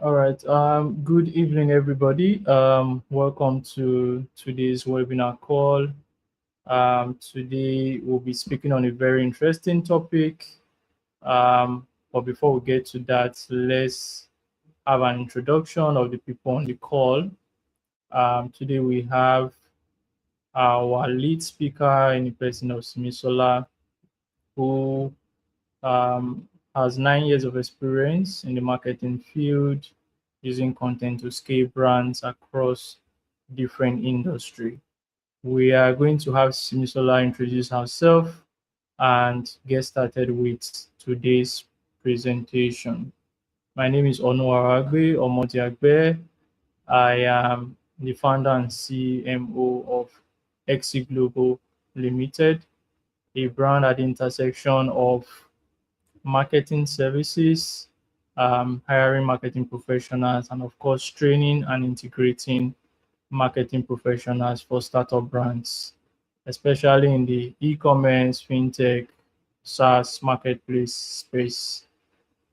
All right. Good evening, everybody. Welcome to today's webinar call. Today we'll be speaking on a very interesting topic. But before we get to that, let's have an introduction of the people on the call. Today we have our lead speaker in the person of Simisola, who has 9 years of experience in the marketing field, using content to scale brands across different industry. We are going to have Simisola introduce herself and get started with today's presentation. My name is Onuaragbe Omotiagbe. I am the founder and CMO of XC Global Limited, a brand at the intersection of marketing services, hiring marketing professionals, and of course, training and integrating marketing professionals for startup brands, especially in the e-commerce, fintech, SaaS marketplace space.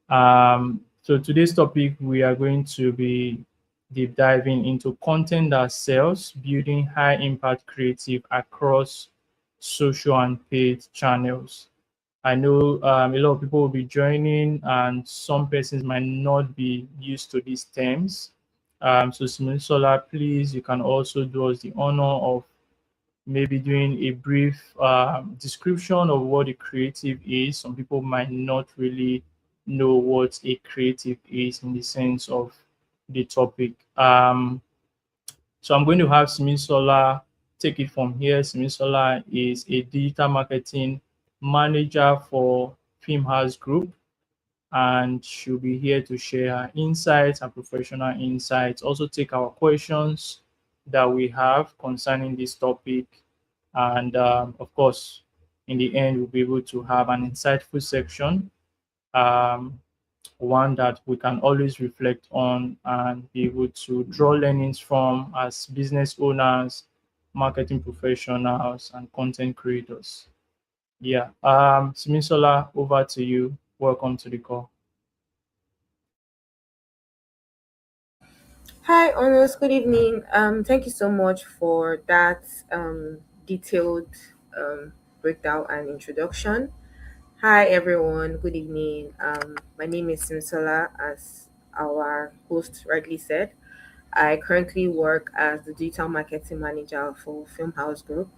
So today's topic, we are going to be deep diving into content that sells, building high impact creative across social and paid channels. I know a lot of people will be joining, and some persons might not be used to these terms. So, Solar, please, you can also do us the honor of maybe doing a brief description of what a creative is. Some people might not really know what a creative is in the sense of the topic. So I'm going to have Simisola take it from here. Simisola is a digital marketing manager for Filmhouse Group, and she'll be here to share her insights and professional insights. Also, take our questions that we have concerning this topic, and of course, in the end, we'll be able to have an insightful section. Um, One that we can always reflect on and be able to draw learnings from as business owners, marketing professionals, and content creators. Yeah. Simisola, over to you. Welcome to the call. Hi, Honors. Good evening. Thank you so much for that detailed breakdown and introduction. Hi, everyone. Good evening. My name is Simsola, as our host rightly said. I currently work as the digital marketing manager for Filmhouse Group.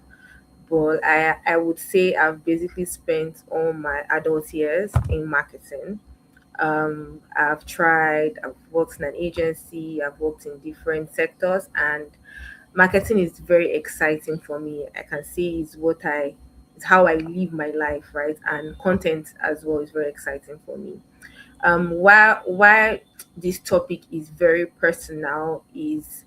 But I would say I've basically spent all my adult years in marketing. I've worked in an agency, I've worked in different sectors, and marketing is very exciting for me. I can see it's how I live my life, right? And content as well is very exciting for me. Why this topic is very personal is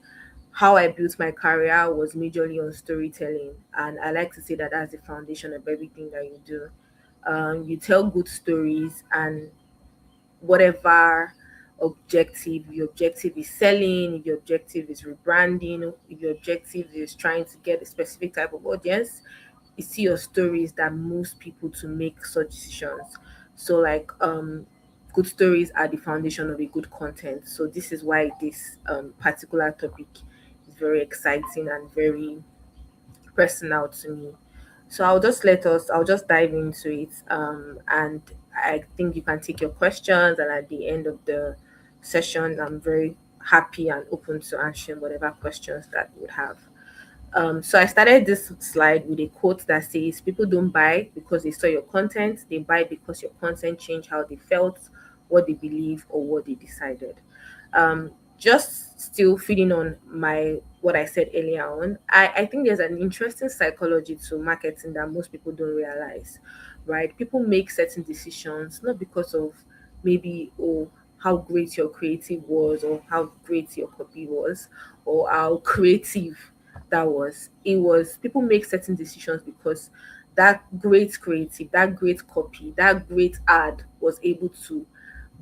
how I built my career was majorly on storytelling, and I like to say that that's the foundation of everything that you do. You tell good stories, and whatever objective, if your objective is selling, if your objective is rebranding, if your objective is trying to get a specific type of audience, you see your stories that moves people to make such decisions. So good stories are the foundation of a good content. So this is why this particular topic is very exciting and very personal to me. So I'll just dive into it. And I think you can take your questions. And at the end of the session, I'm very happy and open to answering whatever questions that you would have. So I started this slide with a quote that says, "People don't buy because they saw your content, they buy because your content changed how they felt, what they believe, or what they decided." Just still feeding on my what I said earlier on, I think there's an interesting psychology to marketing that most people don't realize, right? People make certain decisions not because of maybe, oh, how great your creative was or how great your copy was or how creative that was. It was people make certain decisions because that great creative, that great copy, that great ad was able to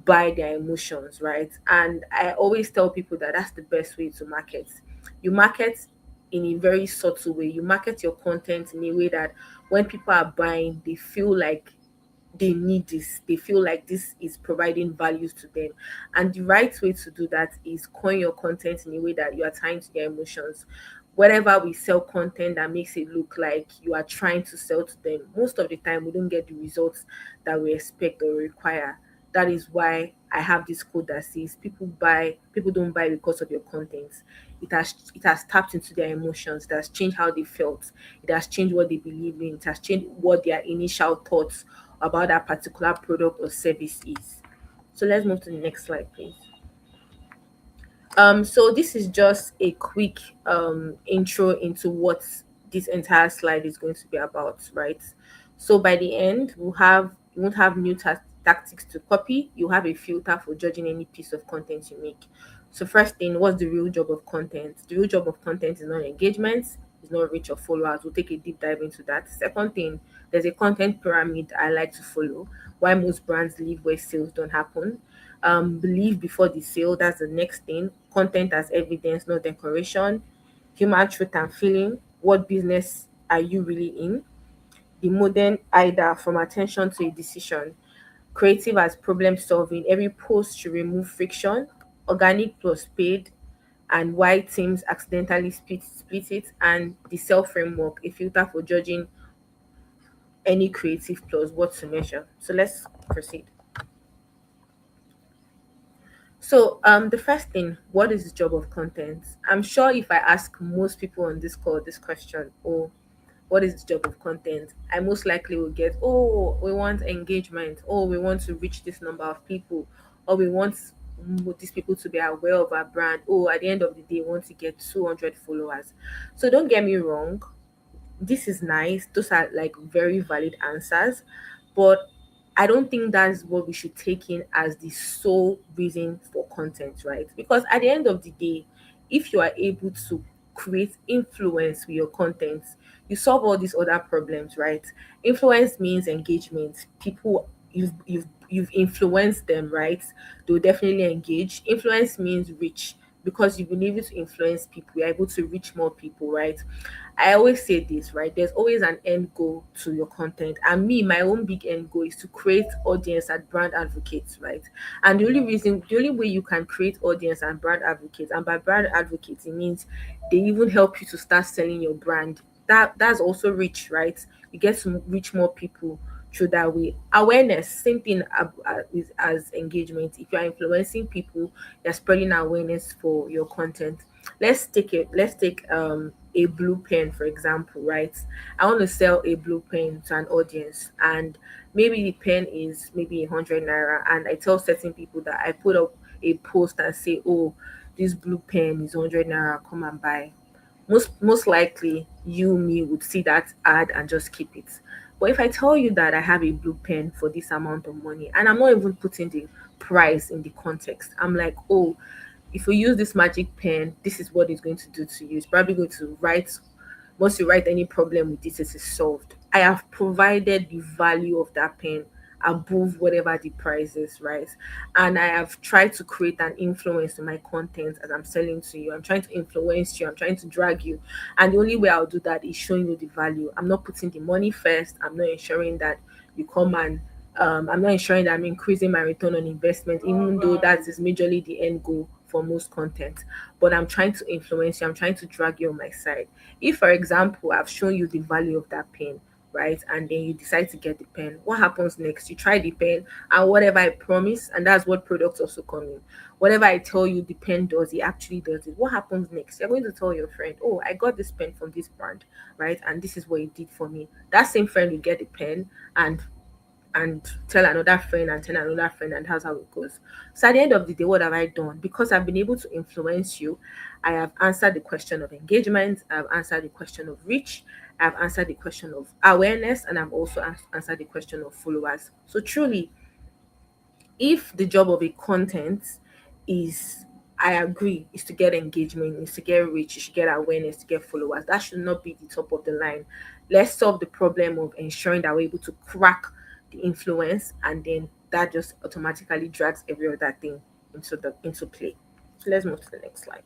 buy their emotions, right? And I always tell people that that's the best way to market. You market in a very subtle way. You market your content in a way that when people are buying, they feel like they need this, they feel like this is providing values to them. And the right way to do that is coin your content in a way that you are tying to their emotions. Whenever we sell content that makes it look like you are trying to sell to them, most of the time we don't get the results that we expect or require. That is why I have this code that says people don't buy because of your content. It has tapped into their emotions, it has changed how they felt, it has changed what they believe in, it has changed what their initial thoughts about that particular product or service is. So let's move to the next slide, please. So this is just a quick intro into what this entire slide is going to be about, right? So by the end, you won't have new tactics to copy. You have a filter for judging any piece of content you make. So first thing, what's the real job of content? The real job of content is not engagement, it's not reach or followers. We'll take a deep dive into that. Second thing, there's a content pyramid I like to follow. Why most brands live where sales don't happen. Believe before the sale, that's the next thing. Content as evidence, not decoration. Human truth and feeling, what business are you really in? The modern either from attention to a decision. Creative as problem solving, every post should remove friction. Organic plus paid, and why teams accidentally split it. And the self framework, a filter for judging any creative plus what to measure. So let's proceed. So, the first thing, what is the job of content? I'm sure if I ask most people on this call this question, oh, what is the job of content? I most likely will get, oh, we want engagement, oh, we want to reach this number of people, or we want these people to be aware of our brand. Oh, at the end of the day, we want to get 200 followers. So, don't get me wrong, this is nice. Those are like very valid answers, but I don't think that's what we should take in as the sole reason for content, right? Because at the end of the day, if you are able to create influence with your content, you solve all these other problems, right? Influence means engagement. People, you've influenced them, right? They'll definitely engage. Influence means reach, because you've been able to influence people, you're able to reach more people, right? I always say this, right? There's always an end goal to your content. And me, my own big end goal is to create audience and brand advocates, right? And the only way you can create audience and brand advocates, and by brand advocates, it means they even help you to start selling your brand. That's also reach, right? You get to reach more people through that way. Awareness, same thing with as engagement. If you're influencing people, you're spreading awareness for your content. Let's take a blue pen for example, right? I want to sell a blue pen to an audience, and maybe the pen is maybe 100 naira, and I tell certain people that I put up a post and say, oh, this blue pen is 100 naira, come and buy. Most likely you me would see that ad and just keep it. But if I tell you that I have a blue pen for this amount of money, and I'm not even putting the price in the context, I'm like, oh, if we use this magic pen, this is what it's going to do to you. It's probably going to write, once you write any problem with this, it is solved. I have provided the value of that pen above whatever the price is, right? And I have tried to create an influence in my content as I'm selling to you. I'm trying to influence you, I'm trying to drag you. And the only way I'll do that is showing you the value. I'm not putting the money first, I'm not ensuring that you come and I'm not ensuring that I'm increasing my return on investment, even though that is majorly the end goal for most content. But I'm trying to influence you, I'm trying to drag you on my side. If, for example, I've shown you the value of that pen, right, and then you decide to get the pen, what happens next? You try the pen, and whatever I promise, and that's what products also come in. Whatever I tell you the pen does, it actually does it. What happens next? You're going to tell your friend, oh, I got this pen from this brand, right? And this is what it did for me. That same friend will get the pen and tell another friend and tell another friend, and that's how it goes. So at the end of the day, what have I done? Because I've been able to influence you, I have answered the question of engagement, I've answered the question of reach, I've answered the question of awareness, and I've also answered the question of followers. So truly, if the job of a content is, I agree, is to get engagement, is to get reach, you should get awareness, to get followers, that should not be the top of the line. Let's solve the problem of ensuring that we're able to crack the influence, and then that just automatically drags every other thing into play. So let's move to the next slide.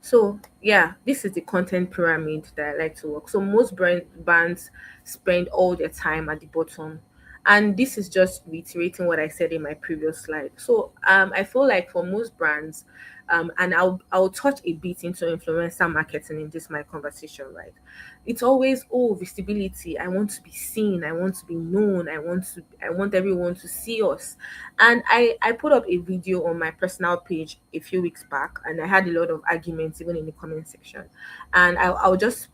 So yeah, this is the content pyramid that I like to work. So most brands spend all their time at the bottom. And this is just reiterating what I said in my previous slide. So I feel like for most brands, and I'll touch a bit into influencer marketing in this my conversation, right? It's always, oh, visibility. I want to be seen, I want to be known, I want everyone to see us. And I put up a video on my personal page a few weeks back, and I had a lot of arguments even in the comment section. And I'll just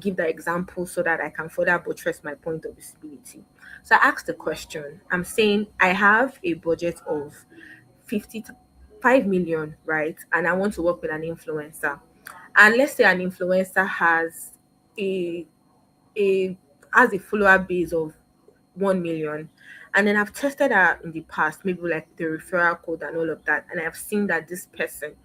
give that example so that I can further buttress my point of visibility. So I asked the question. I'm saying I have a budget of 50 to 5 million, right? And I want to work with an influencer. And let's say an influencer a a has a follower base of 1 million, and then I've tested her in the past, maybe like the referral code and all of that, and I've seen that this person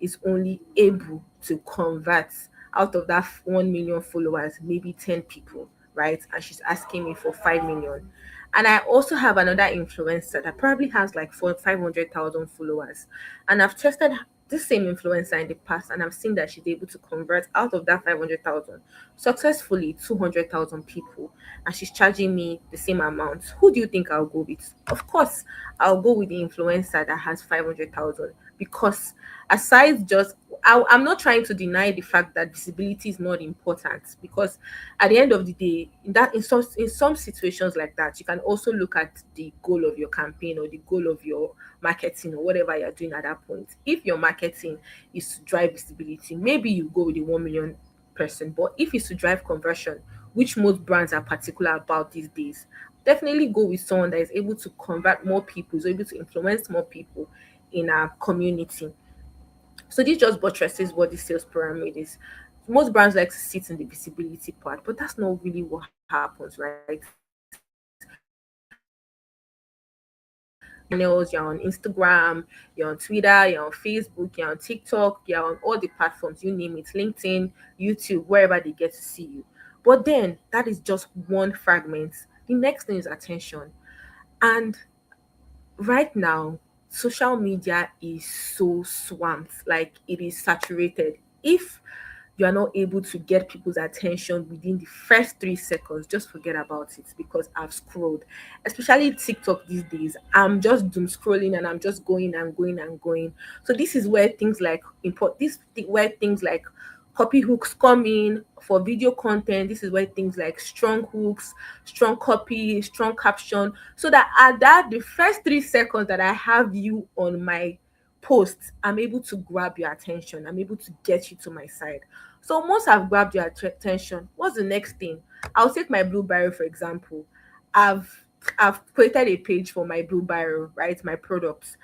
is only able to convert out of that 1 million followers maybe 10 people, right? And she's asking me for 5 million. And I also have another influencer that probably has like 500,000 followers, and I've tested this same influencer in the past, and I've seen that she's able to convert out of that 500,000 successfully 200,000 people, and she's charging me the same amount. Who do you think I'll go with? Of course, I'll go with the influencer that has 500,000, because aside just I'm not trying to deny the fact that visibility is not important, because at the end of the day, in some situations like that, you can also look at the goal of your campaign or the goal of your marketing or whatever you're doing at that point. If your marketing is to drive visibility, maybe you go with the 1 million person. But if it's to drive conversion, which most brands are particular about these days, definitely go with someone that is able to convert more people, is able to influence more people in our community. So this just buttresses what the sales pyramid is. Most brands like to sit in the visibility part, but that's not really what happens, right? Channels, you're on Instagram, you're on Twitter, you're on Facebook, you're on TikTok, you're on all the platforms, you name it, LinkedIn, YouTube, wherever they get to see you. But then that is just one fragment. The next thing is attention. And right now, social media is so swamped, like it is saturated. If you are not able to get people's attention within the first 3 seconds, just forget about it, because I've scrolled, especially TikTok these days. I'm just doom scrolling and I'm just going and going and going. So this is where things like where things like copy hooks come in for video content. This is where things like strong hooks, strong copy, strong caption, so that at that the first 3 seconds that I have you on my post, I'm able to grab your attention. I'm able to get you to my side. So once I've grabbed your attention, what's the next thing? I'll take my Blue Barrel for example. I've I've created a page for my Blue Barrel, right? My products.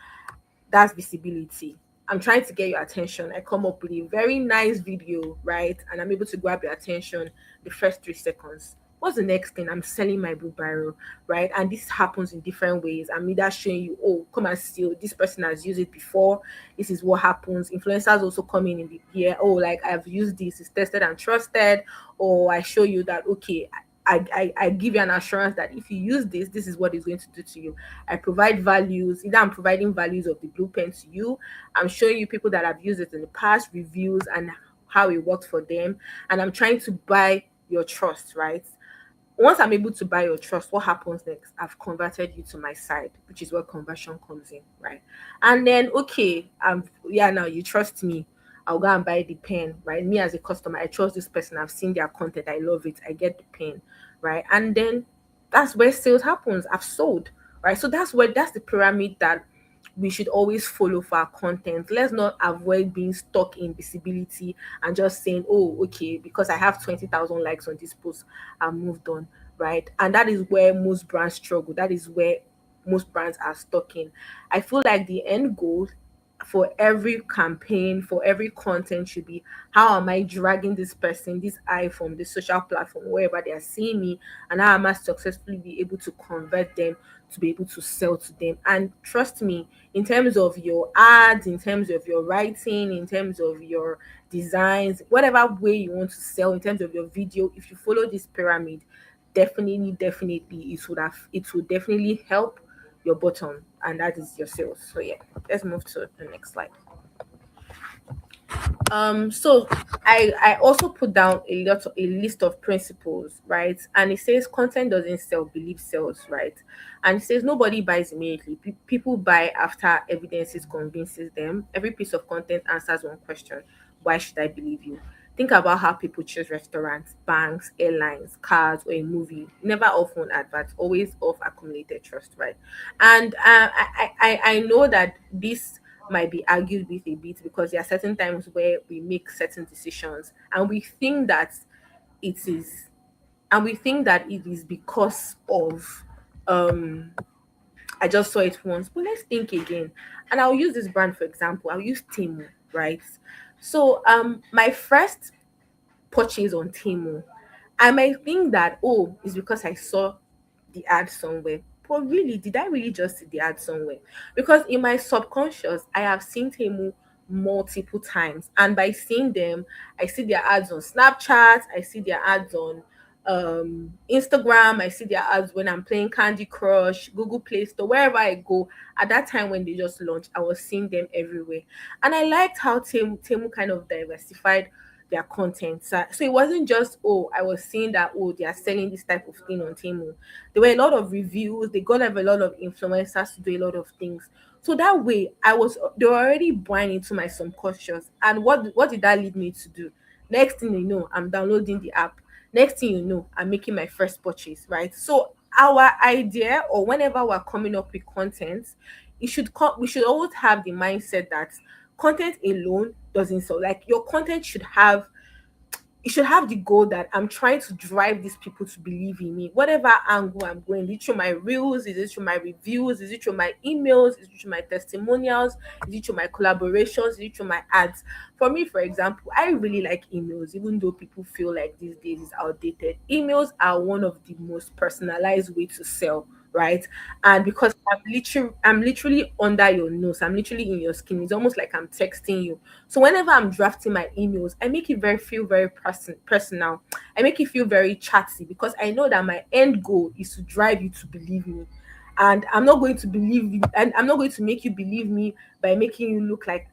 That's visibility. I'm trying to get your attention. I come up with a very nice video, right? And I'm able to grab your attention the first 3 seconds. What's the next thing? I'm selling my Blue Barrel, right? And this happens in different ways. I'm either showing you, oh, come and see, this person has used it before. This is what happens. Influencers also come in the here, oh, like I've used this, it's tested and trusted. Or I show you that, okay, I give you an assurance that if you use this, this is what it's going to do to you. I provide values. Either I'm providing values of the blue pen to you, I'm showing you people that have used it in the past, reviews and how it worked for them, and I'm trying to buy your trust, right? Once I'm able to buy your trust, what happens next? I've converted you to my side, which is where conversion comes in, right? And then, okay, yeah, now you trust me. I'll go and buy the pen, right? Me as a customer, I trust this person. I've seen their content. I love it. I get the pen, right? And then that's where sales happens. I've sold, right? So that's the pyramid that we should always follow for our content. Let's not avoid being stuck in visibility and just saying, oh, okay, because I have 20,000 likes on this post, I moved on, right? And that is where most brands struggle. That is where most brands are stuck in. I feel like the end goal for every campaign, for every content should be, how am I dragging this person, this eye from the social platform, wherever they are seeing me, and how am I successfully be able to convert them to be able to sell to them. And trust me, in terms of your ads, in terms of your writing, in terms of your designs, whatever way you want to sell, in terms of your video, if you follow this pyramid, definitely it will definitely help your bottom, and that is your sales. So yeah, let's move to the next slide. So I also put down a list of principles, right? And it says content doesn't sell, belief sells, right? And it says nobody buys immediately. People buy after evidences convinces them. Every piece of content answers one question: why should I believe you? Think about how people choose restaurants, banks, airlines, cars, or a movie. Never off one advert, always off accumulated trust, right? And I know that this might be argued with a bit because there are certain times where we make certain decisions and it is we think that it is because of um I just saw it once, but let's think again. And I'll use this brand for example. I'll use Timu, right? So my first purchase on Temu, I might think that, oh, it's because I saw the ad somewhere. But really, did I really just see the ad somewhere? Because in my subconscious, I have seen Temu multiple times. And by seeing them, I see their ads on Snapchat, I see their ads on Instagram, I see their ads when I'm playing Candy Crush, Google Play Store, wherever I go. At that time when they just launched, I was seeing them everywhere. And I liked how Temu kind of diversified their content. So it wasn't just, oh, I was seeing that, oh, they are selling this type of thing on Temu. There were a lot of reviews. They got a lot of influencers to do a lot of things. So that way, they were already buying into my subconscious. And what did that lead me to do? Next thing you know, I'm downloading the app. Next thing you know, I'm making my first purchase, right? So our idea, or whenever we're coming up with content, we should always have the mindset that content alone doesn't sell. Like your content should have, you should have the goal that I'm trying to drive these people to believe in me. Whatever angle I'm going, is it through my reels? Is it through my reviews? Is it through my emails? Is it through my testimonials? Is it through my collaborations? Is it through my ads? For me, for example, I really like emails, even though people feel like these days is outdated. Emails are one of the most personalized way to sell, right? And because I'm literally under your nose, I'm literally in your skin. It's almost like I'm texting you. So whenever I'm drafting my emails, I make it feel very personal. I make it feel very chatty because I know that my end goal is to drive you to believe me. And I'm not going to believe you, and I'm not going to make you believe me by making it look like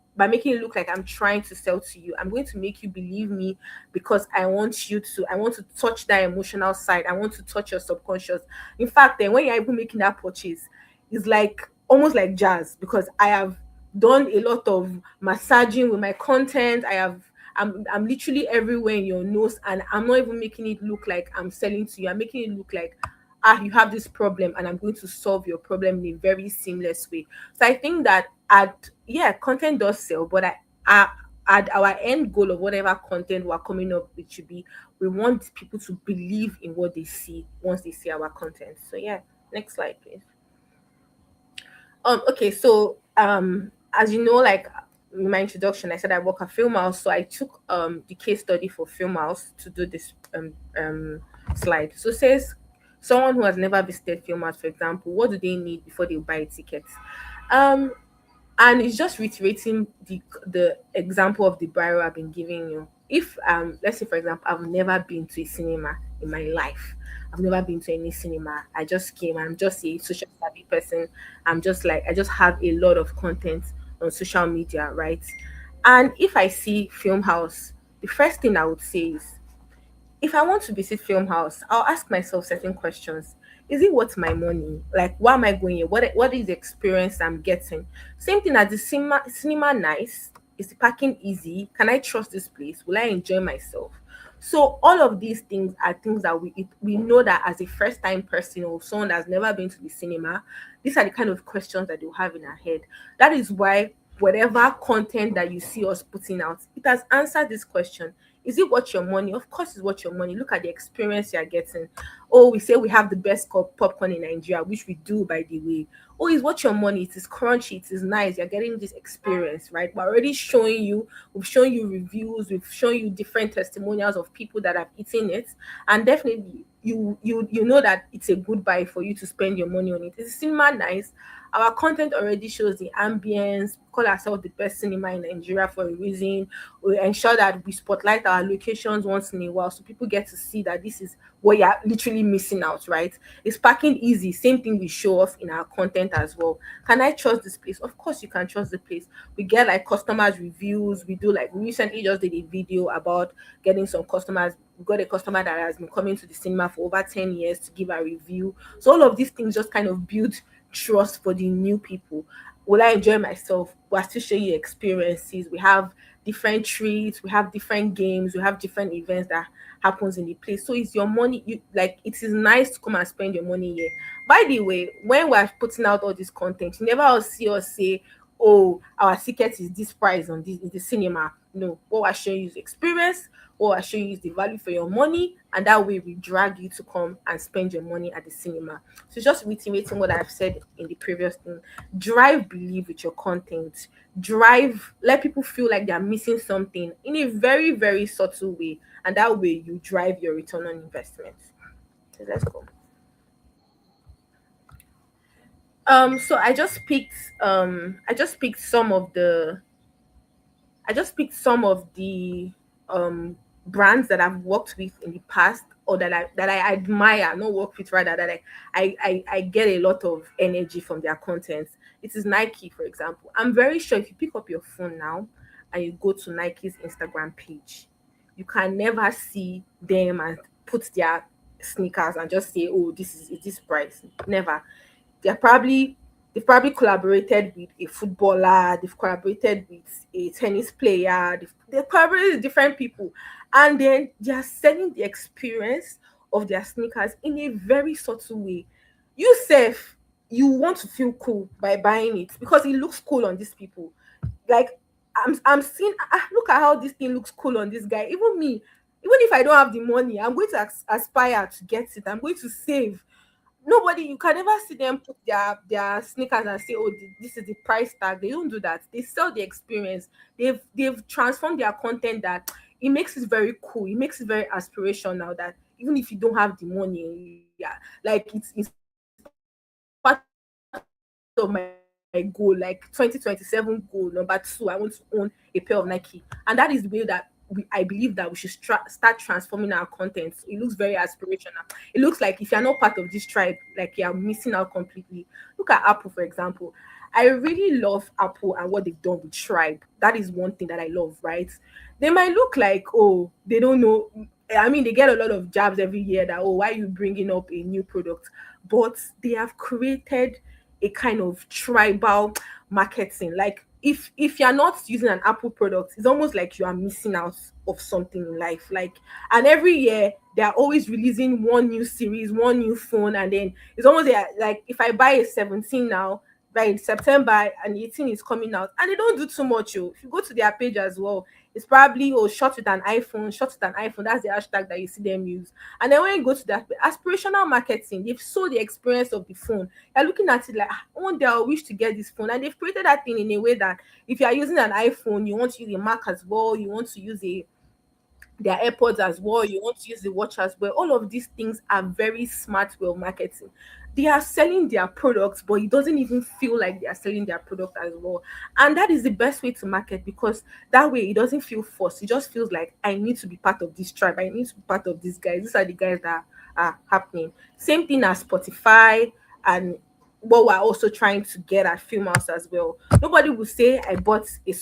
I'm trying to sell to you. I'm going to make you believe me because I want to touch that emotional side. I want to touch your subconscious. In fact, then when you're even making that purchase, it's like almost like jazz because I have done a lot of massaging with my content. I'm literally everywhere in your nose, and I'm not even making it look like I'm selling to you. I'm making it look like, you have this problem and I'm going to solve your problem in a very seamless way. So I think that content does sell, but at our end goal of whatever content we're coming up with should be, we want people to believe in what they see once they see our content. So yeah, next slide please. Okay, so as you know, like in my introduction, I said I work at Film House, so I took the case study for Film House to do this slide. So it says someone who has never visited Film House, for example, what do they need before they buy a ticket? Um and it's just reiterating the example of the bio I've been giving you. If let's say for example, I've never been to a cinema in my life. I've never been to any cinema. I just came. I'm just a social savvy person. I just have a lot of content on social media, right? And if I see Film House, the first thing I would say is, if I want to visit Film House, I'll ask myself certain questions. Is it worth my money? Like, why am I going here? What is the experience I'm getting? Same thing as the cinema nice? Is the parking easy? Can I trust this place? Will I enjoy myself? So all of these things are things that we know that as a first time person or someone that's never been to the cinema, these are the kind of questions that they'll have in our head. That is why whatever content that you see us putting out, it has answered this question. Is it worth your money? Of course, it's worth your money. Look at the experience you're getting. Oh, we say we have the best popcorn in Nigeria, which we do, by the way. Oh, it's worth your money. It is crunchy. It is nice. You're getting this experience, right? We're already showing you. We've shown you reviews. We've shown you different testimonials of people that have eaten it, and definitely you know that it's a good buy for you to spend your money on it. Is the cinema nice? Our content already shows the ambience. We call ourselves the best cinema in Nigeria for a reason. We ensure that we spotlight our locations once in a while so people get to see that this is what you're literally missing out, right? It's packing easy. Same thing we show off in our content as well. Can I trust this place? Of course you can trust the place. We get like customers reviews. We do like we recently just did a video about getting some customers. We got a customer that has been coming to the cinema for over 10 years to give a review. So all of these things just kind of build trust for the new people. Will I enjoy myself? We're still showing you experiences. We have different treats, we have different games, we have different events that happens in the place. So it's your money. You like it is nice to come and spend your money here. By the way, when we're putting out all this content, you never will see us say, oh, our ticket is this price on this in the cinema. No, what we're showing you is experience, what we're showing you is the value for your money, and that way we drag you to come and spend your money at the cinema. So just reiterating what I've said in the previous thing, drive believe with your content. Drive, let people feel like they're missing something in a very, very subtle way, and that way you drive your return on investment. So let's go. So I just picked some of the I just picked some of the um brands that I've worked with in the past, or that I admire, not work with, rather that I get a lot of energy from their content. It is Nike, for example. I'm very sure if you pick up your phone now and you go to Nike's Instagram page, you can never see them and put their sneakers and just say, oh, is this price. Never. they're probably they've probably collaborated with a footballer, they've collaborated with a tennis player, they've collaborated with different people, and then they are selling the experience of their sneakers in a very subtle way. You self, you want to feel cool by buying it because it looks cool on these people. Like I'm seeing, look at how this thing looks cool on this guy. Even me, even if I don't have the money, I'm going to aspire to get it. I'm going to save. Nobody, you can never see them put their sneakers and say, oh, this is the price tag. They don't do that. They sell the experience. They've transformed their content that it makes it very cool. It makes it very aspirational that even if you don't have the money, yeah, like it's part of my goal, like 2027 goal number two. I want to own a pair of Nike, and that is the way that I believe that we should start transforming our content. It looks very aspirational. It looks like if you're not part of this tribe, like you're missing out completely. Look at Apple, for example. I really love Apple and what they've done with Tribe. That is one thing that I love, right? They might look like, oh, they don't know. I mean, they get a lot of jabs every year that, oh, why are you bringing up a new product? But they have created a kind of tribal marketing. Like if you're not using an Apple product, it's almost like you are missing out of something in life. Like, and every year they are always releasing one new series, one new phone, and then it's almost like if I buy a 17 now, by September and 18 is coming out, and they don't do too much. Oh, if you go to their page as well, it's probably, oh, shot with an iPhone, shot with an iPhone. That's the hashtag that you see them use. And then when you go to that aspirational marketing, they've sold the experience of the phone. You're looking at it like, one day I wish to get this phone. And they've created that thing in a way that if you are using an iPhone, you want to use a Mac as well, you want to use their AirPods as well, you want to use the watch as well. All of these things are very smart way of marketing. They are selling their products, but it doesn't even feel like they are selling their product as well. And that is the best way to market, because that way it doesn't feel forced. It just feels like I need to be part of this tribe. I need to be part of these guys. These are the guys that are happening. Same thing as Spotify and what we're also trying to get at Film House as well. Nobody will say I bought a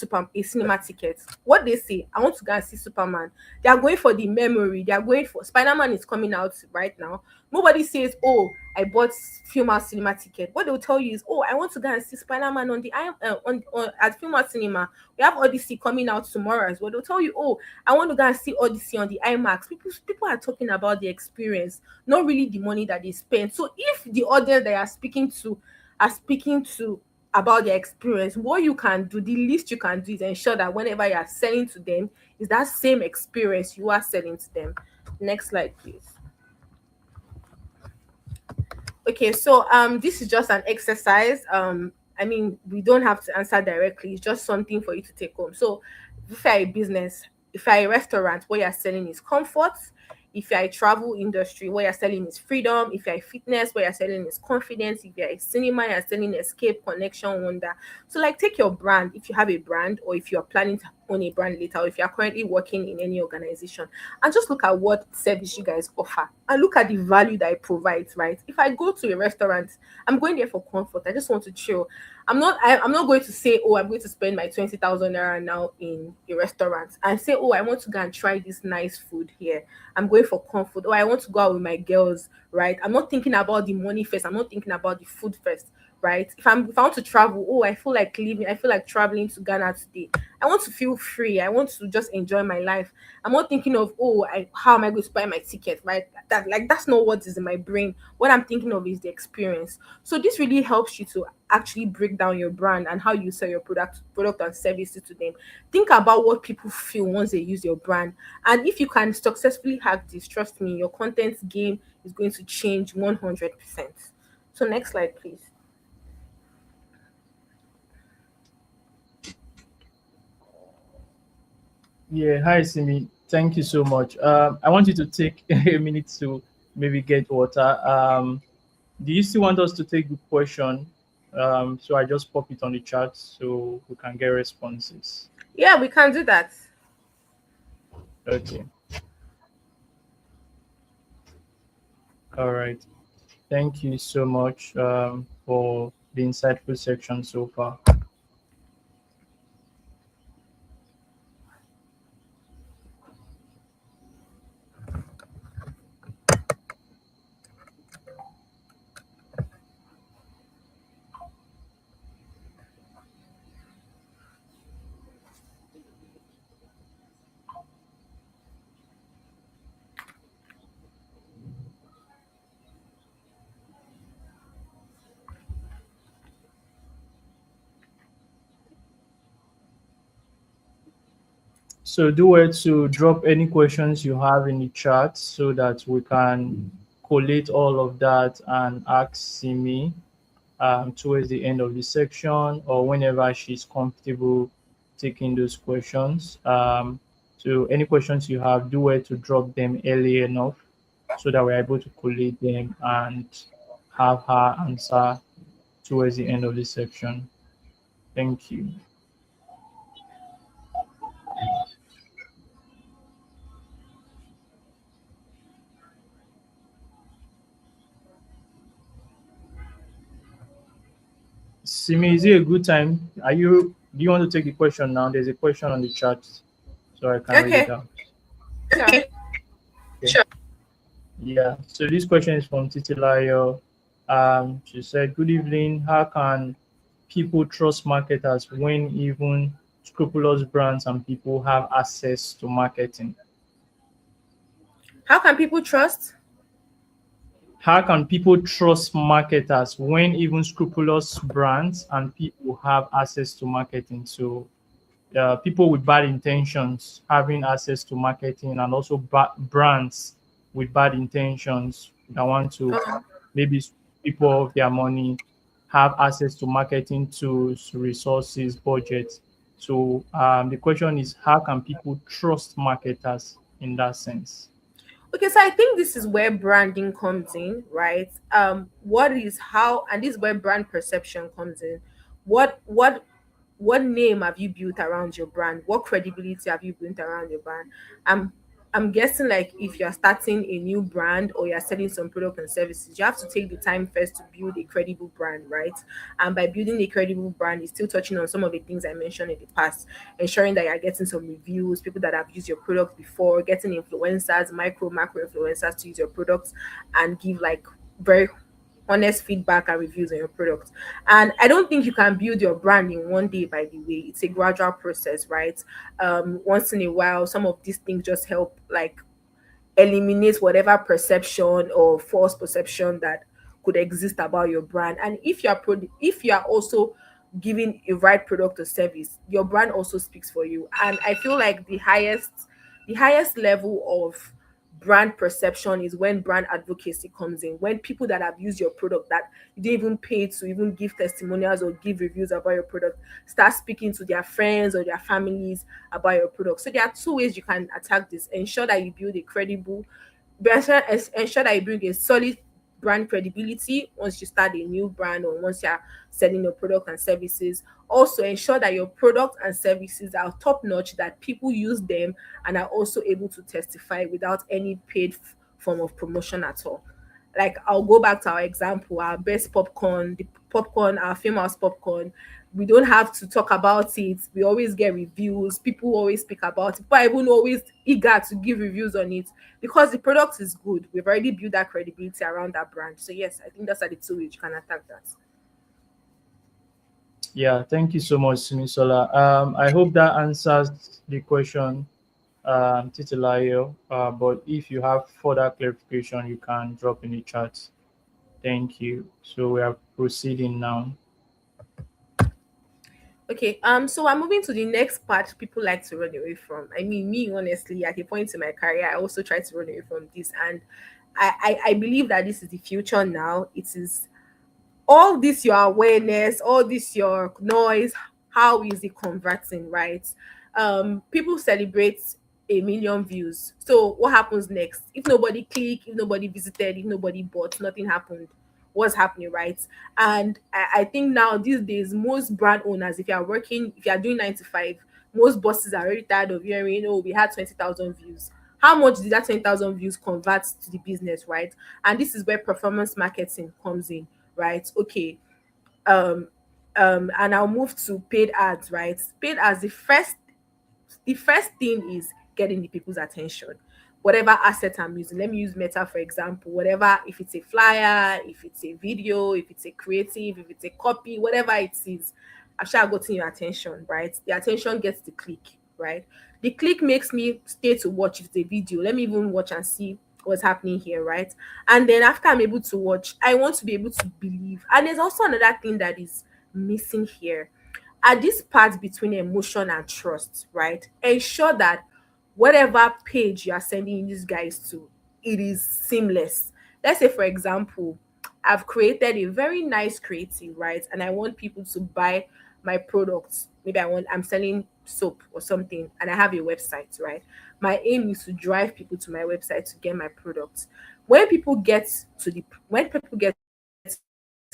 cinema ticket. What they say, I want to go and see Superman. They are going for the memory. They are going for Spider-Man is coming out right now. Nobody says, oh, I bought Film House cinema ticket. What they will tell you is, oh, I want to go and see Spider-Man on the on at Film House cinema. We have Odyssey coming out tomorrow as well. They'll tell you, oh, I want to go and see Odyssey on the IMAX. People are talking about the experience, not really the money that they spend. So if the audience they are speaking to about their experience, what you can do, the least you can do is ensure that whenever you are selling to them, is that same experience you are selling to them. Next slide, please. Okay, so this is just an exercise. I mean, we don't have to answer directly. It's just something for you to take home. So if you're a business, if you're a restaurant, what you're selling is comfort. If you're a travel industry, what you're selling is freedom. If you're a fitness, what you're selling is confidence. If you're a cinema, you're selling escape, connection, wonder. So like take your brand, if you have a brand, or if you're planning to own a brand later, or if you're currently working in any organization, and just look at what service you guys offer and look at the value that it provides, right? If I go to a restaurant, I'm going there for comfort. I just want to chill. I'm not going to say, oh, I'm going to spend my 20,000 naira now in a restaurant and say, oh, I want to go and try this nice food here. I'm going for comfort. Or I want to go out with my girls, right? I'm not thinking about the money first. I'm not thinking about the food first, right? If I want to travel, oh, I feel like leaving, I feel like traveling to Ghana today. I want to feel free. I want to just enjoy my life. I'm not thinking of, oh, how am I going to buy my ticket, right? That's not what is in my brain. What I'm thinking of is the experience. So this really helps you to actually break down your brand and how you sell your product and services to them. Think about what people feel once they use your brand. And if you can successfully hack this, trust me, your content game is going to change 100%. So next slide, please. Yeah, hi Simi. Thank you so much. I want you to take a minute to maybe get water. Do you still want us to take the question? So I just pop it on the chat so we can get responses. Yeah, we can do that. Okay. All right. Thank you so much for the insightful section so far. So do it to drop any questions you have in the chat so that we can collate all of that and ask Simi towards the end of the section or whenever she's comfortable taking those questions. So any questions you have, do it to drop them early enough so that we're able to collate them and have her answer towards the end of the section. Thank you. Simi, is it a good time? Do you want to take the question now? There's a question on the chat, so I can read it Okay. out. Sure. Okay. Yeah. So this question is from Titilayo. She said, "Good evening. How can people trust marketers when even scrupulous brands and people have access to marketing? How can people trust? How can people trust marketers when even scrupulous brands and people have access to marketing?" So people with bad intentions having access to marketing and also brands with bad intentions that want to Uh, maybe people of their money have access to marketing tools, resources, budgets. So the question is, how can people trust marketers in that sense? Okay, so I think this is where branding comes in, right? What is how, and this is where brand perception comes in. What name have you built around your brand? What credibility have you built around your brand? I'm I'm guessing like if you're starting a new brand or you're selling some product and services, you have to take the time first to build a credible brand, right? And by building a credible brand, it's still touching on some of the things I mentioned in the past, ensuring that you're getting some reviews, people that have used your product before, getting influencers, micro, macro influencers to use your products and give like very honest feedback and reviews on your product. And I don't think you can build your brand in one day, by the way. It's a gradual process, right? Once in a while, some of these things just help like eliminate whatever perception or false perception that could exist about your brand. And if you are also giving a right product or service, your brand also speaks for you. And I feel like the highest level of brand perception is when brand advocacy comes in, when people that have used your product that you didn't even pay to even give testimonials or give reviews about your product start speaking to their friends or their families about your product. So there are two ways you can attack this. Ensure that you build a credible ensure that you bring a solid brand credibility once you start a new brand or once you're selling your product and services. Also ensure that your product and services are top notch, that people use them and are also able to testify without any paid form of promotion at all. Like, I'll go back to our example, our best popcorn, the popcorn, our famous popcorn. We don't have to talk about it. We always get reviews. People always speak about it. People are even always eager to give reviews on it because the product is good. We've already built that credibility around that brand. So yes, I think that's are the two ways you can attack that. Yeah, thank you so much, Simisola. I hope that answers the question, Titilayo. But if you have further clarification, you can drop in the chat. Thank you. So we are proceeding now. Okay, so I'm moving to the next part people like to run away from. I mean, me honestly, at a point in my career, I also try to run away from this, and I believe that this is the future now. It is all this your awareness, all this your noise, how is it converting, right? People celebrate 1 million views. So what happens next? If nobody click, if nobody visited, if nobody bought, nothing happened. What's happening, right? And I think now these days, most brand owners, if you are working, if you are doing 9 to 5, most bosses are already tired of hearing, oh, we had 20,000 views. How much did that 20,000 views convert to the business, right? And this is where performance marketing comes in, right? Okay, um and I'll move to paid ads, right? Paid ads, the first thing is getting the people's attention. Whatever asset I'm using, let me use Meta for example. Whatever, if it's a flyer, if it's a video, if it's a creative, if it's a copy, whatever it is, I've sure gotten your attention, right? The attention gets the click, right? The click makes me stay to watch. If it's a video, let me even watch and see what's happening here, right? And then after I'm able to watch, I want to be able to believe. And there's also another thing that is missing here, at this part between emotion and trust, right? Ensure that whatever page you are sending these guys to, it is seamless. Let's say, for example, I've created a very nice creative, right? And I want people to buy my products. Maybe I'm selling soap or something, and I have a website, right? My aim is to drive people to my website to get my products. When people get to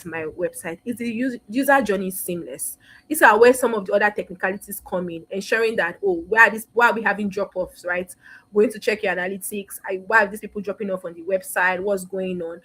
my website, is the user journey seamless. These are where some of the other technicalities come in, ensuring that, oh, why are we having drop-offs, right? Going to check your analytics. Why are these people dropping off on the website? What's going on?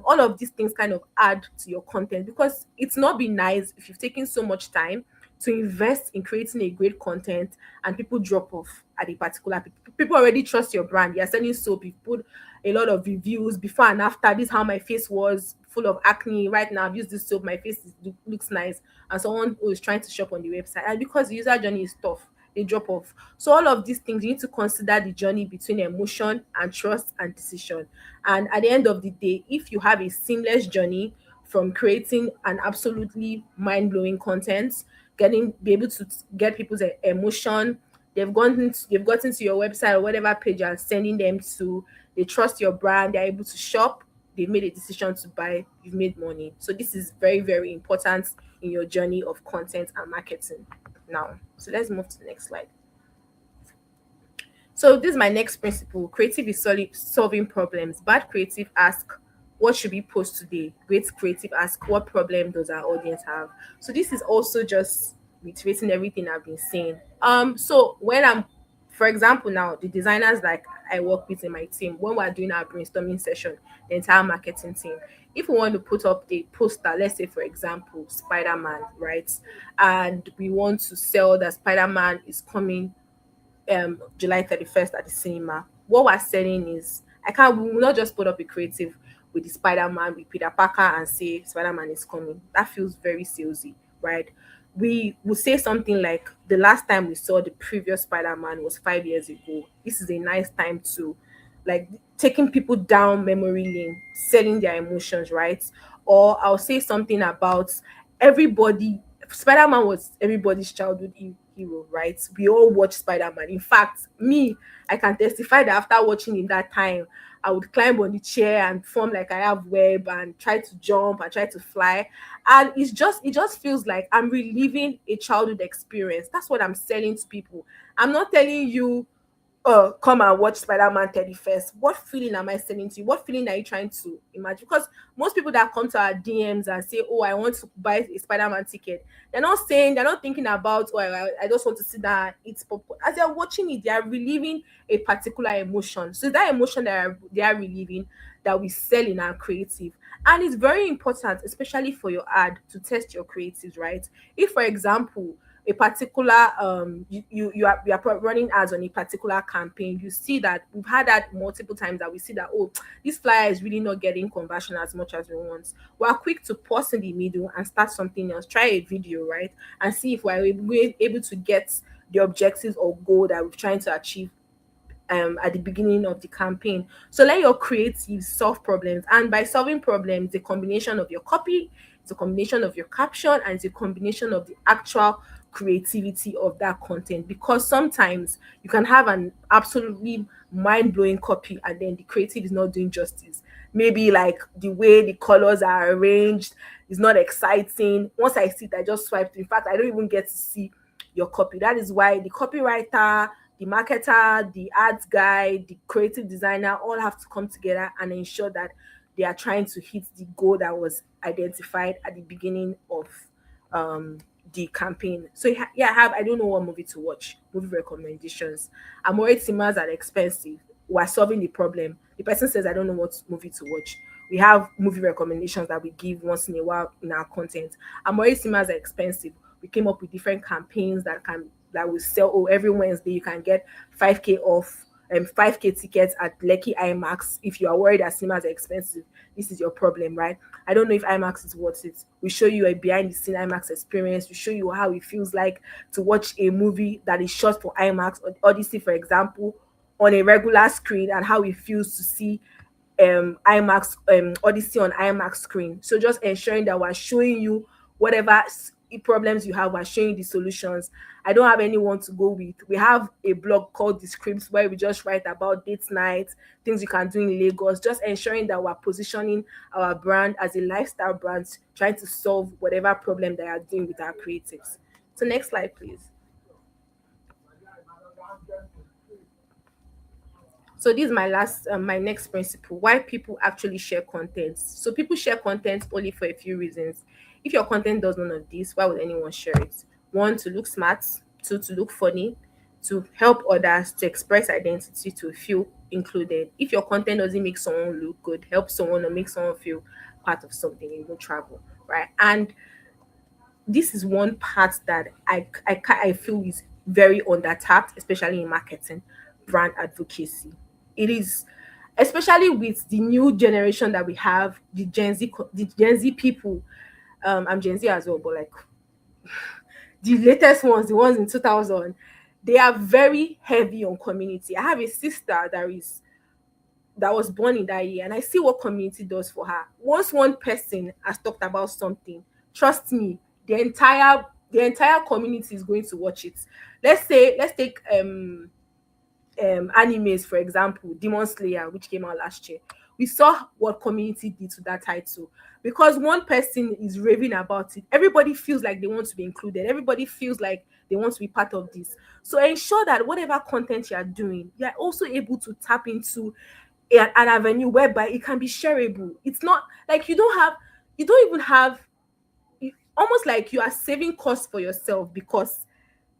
All of these things kind of add to your content, because it's not been nice if you've taken so much time to invest in creating a great content and people drop off at a particular. People already trust your brand. You're selling soap, you put a lot of reviews before and after. This is how my face was, full of acne. Right now I've used this soap, my face looks nice. And someone who is trying to shop on the website, and because the user journey is tough, they drop off. So all of these things, you need to consider the journey between emotion and trust and decision. And at the end of the day, if you have a seamless journey from creating an absolutely mind-blowing content, be able to get people's emotion, they've gotten to your website or whatever page you're sending them to, they trust your brand, they're able to shop, they made a decision to buy, you've made money. So this is very, very important in your journey of content and marketing now. So let's move to the next slide. So this is my next principle. Creative is solving problems. Bad creative ask, what should we post today? Great creative ask, what problem does our audience have? So this is also just reiterating everything I've been saying. So when I'm, for example, now the designers like I work with in my team, when we're doing our brainstorming session, the entire marketing team, if we want to put up a poster, let's say for example, Spider-Man, right? And we want to sell that Spider-Man is coming July 31st at the cinema. What we're selling is, we will not just put up a creative with the Spider-Man with Peter Parker and say Spider-Man is coming. That feels very salesy, right? We will say something like, the last time we saw the previous Spider-Man was 5 years ago. This is a nice time to, like, taking people down memory lane, selling their emotions, right? Or I'll say something about everybody. Spider-Man was everybody's childhood hero, right? We all watched Spider-Man. In fact, me, I can testify that after watching in that time, I would climb on the chair and form like I have web and try to jump and try to fly. And it just feels like I'm reliving a childhood experience. That's what I'm selling to people. I'm not telling you come and watch Spider-Man 31st. What feeling am I sending to you? What feeling are you trying to imagine? Because most people that come to our DMs and say, oh, I want to buy a Spider-Man ticket, they're not thinking about, oh, I just want to sit down and eat popcorn. As they're watching it, they are reliving a particular emotion. So that emotion that they are reliving that we sell in our creative. And it's very important, especially for your ad, to test your creatives, right? If, for example, a particular you are running ads on a particular campaign, you see that we've had that multiple times, that we see that, oh, this flyer is really not getting conversion as much as we want. We're quick to pause in the middle and start something else, try a video, right, and see if we're able to get the objectives or goal that we're trying to achieve at the beginning of the campaign. So let your creatives solve problems. And by solving problems, the combination of your copy, it's a combination of your caption, and it's a combination of the actual creativity of that content. Because sometimes you can have an absolutely mind-blowing copy and then the creative is not doing justice. Maybe like the way the colors are arranged is not exciting. Once I see it, I just swipe. In fact, I don't even get to see your copy. That is why the copywriter, the marketer, the ads guy, the creative designer all have to come together and ensure that they are trying to hit the goal that was identified at the beginning of um the campaign. So yeah, I don't know what movie to watch. Movie recommendations. Amore Timas are expensive. We're solving the problem. The person says I don't know what movie to watch. We have movie recommendations that we give once in a while in our content. Amore Timas are expensive. We came up with different campaigns that will sell. Oh, every Wednesday you can get 5k off 5k tickets at Lekki IMAX. If you are worried that cinemas are expensive, this is your problem, right? I don't know if IMAX is worth it. We show you a behind the scene IMAX experience. We show you how it feels like to watch a movie that is shot for IMAX, or Odyssey, for example, on a regular screen, and how it feels to see IMAX Odyssey on IMAX screen. So just ensuring that we're showing you whatever problems you have, we're showing you the solutions. I don't have anyone to go with. We have a blog called The Scripts where we just write about date night, things you can do in Lagos, just ensuring that we're positioning our brand as a lifestyle brand, trying to solve whatever problem they are doing with our creatives. So next slide, please. So this is my next principle: why people actually share content. So people share content only for a few reasons. If your content does none of this, why would anyone share it? One, to look smart. Two, to look funny. To help others, to express identity, to feel included. If your content doesn't make someone look good, help someone, or make someone feel part of something, it will travel, right? And this is one part that I feel is very undertapped, especially in marketing, brand advocacy. It is, especially with the new generation that we have, the Gen Z people. I'm Gen Z as well, but like the latest ones, the ones in 2000, they are very heavy on community. I have a sister that was born in that year, and I see what community does for her. Once one person has talked about something, trust me, the entire community is going to watch it. Let's take animes, for example, Demon Slayer, which came out last year. We saw what community did to that title. Because one person is raving about it, everybody feels like they want to be included. Everybody feels like they want to be part of this. So ensure that whatever content you are doing, you are also able to tap into an avenue whereby it can be shareable. It's not like you don't even have, almost like you are saving costs for yourself, because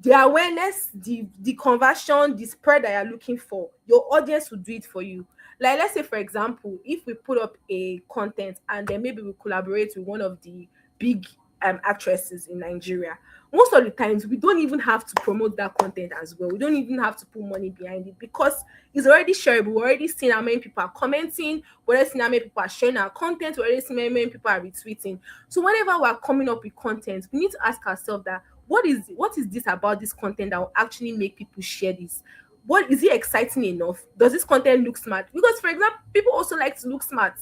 the awareness, the conversion, the spread that you're looking for, your audience will do it for you. Like, let's say, for example, if we put up a content and then maybe we collaborate with one of the big actresses in Nigeria, most of the times we don't even have to promote that content as well. We don't even have to put money behind it, because it's already shareable. We're already seeing how many people are commenting, we're already seeing how many people are sharing our content, we're already seeing how many people are retweeting. So whenever we're coming up with content, we need to ask ourselves that what is this about this content that will actually make people share this? What is it exciting enough? Does this content look smart? Because, for example, people also like to look smart.